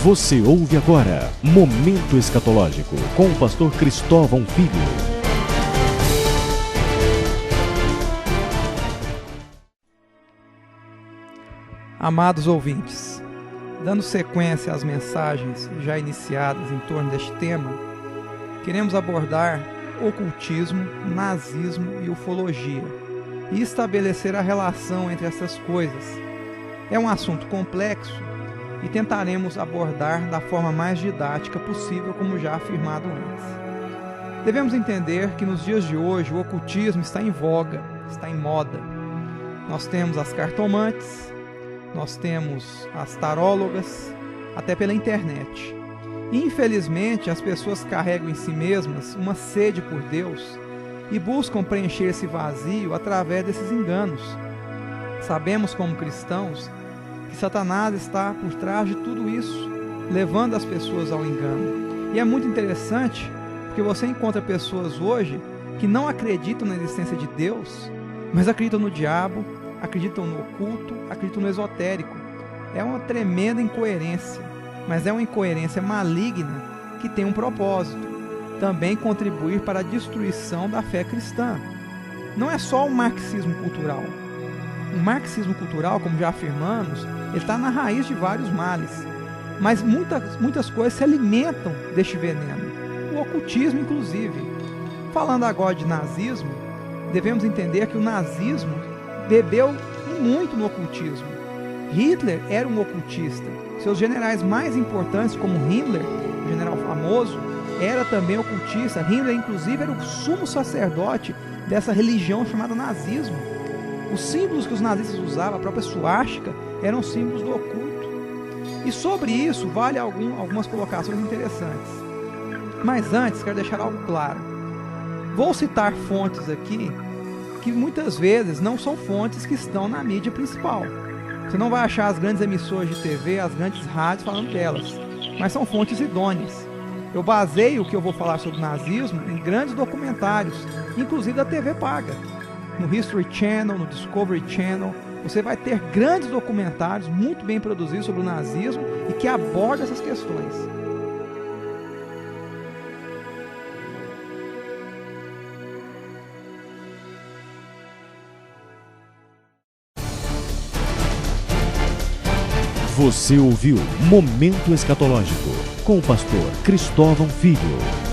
Você ouve agora Momento Escatológico com o pastor Cristóvão Filho. Amados ouvintes, dando sequência às mensagens já iniciadas em torno deste tema, queremos abordar ocultismo, nazismo e ufologia e estabelecer a relação entre essas coisas. É um assunto complexo e tentaremos abordar da forma mais didática possível, como já afirmado antes. Devemos entender que nos dias de hoje o ocultismo está em voga, está em moda. Nós temos as cartomantes, nós temos as tarólogas, até pela internet. Infelizmente, as pessoas carregam em si mesmas uma sede por Deus e buscam preencher esse vazio através desses enganos. Sabemos como cristãos que Satanás está por trás de tudo isso, levando as pessoas ao engano. E é muito interessante, porque você encontra pessoas hoje que não acreditam na existência de Deus, mas acreditam no diabo, acreditam no oculto, acreditam no esotérico. É uma tremenda incoerência, mas é uma incoerência maligna que tem um propósito: também contribuir para a destruição da fé cristã. Não é só o marxismo cultural. O marxismo cultural, como já afirmamos, ele está na raiz de vários males, mas muitas coisas se alimentam deste veneno, o ocultismo inclusive. Falando agora de nazismo, devemos entender que o nazismo bebeu muito no ocultismo. Hitler era um ocultista. Seus generais mais importantes, como Himmler, um general famoso, era também ocultista. Himmler, inclusive, era o sumo sacerdote dessa religião chamada nazismo. Os símbolos que os nazistas usavam, a própria suástica, eram símbolos do oculto. E sobre isso, vale algumas colocações interessantes. Mas antes, quero deixar algo claro. Vou citar fontes aqui que muitas vezes não são fontes que estão na mídia principal. Você não vai achar as grandes emissoras de TV, as grandes rádios falando delas, mas são fontes idôneas. Eu baseio o que eu vou falar sobre o nazismo em grandes documentários, inclusive da TV paga. No History Channel, no Discovery Channel, você vai ter grandes documentários muito bem produzidos sobre o nazismo e que abordam essas questões. Você ouviu Momento Escatológico com o pastor Cristóvão Filho.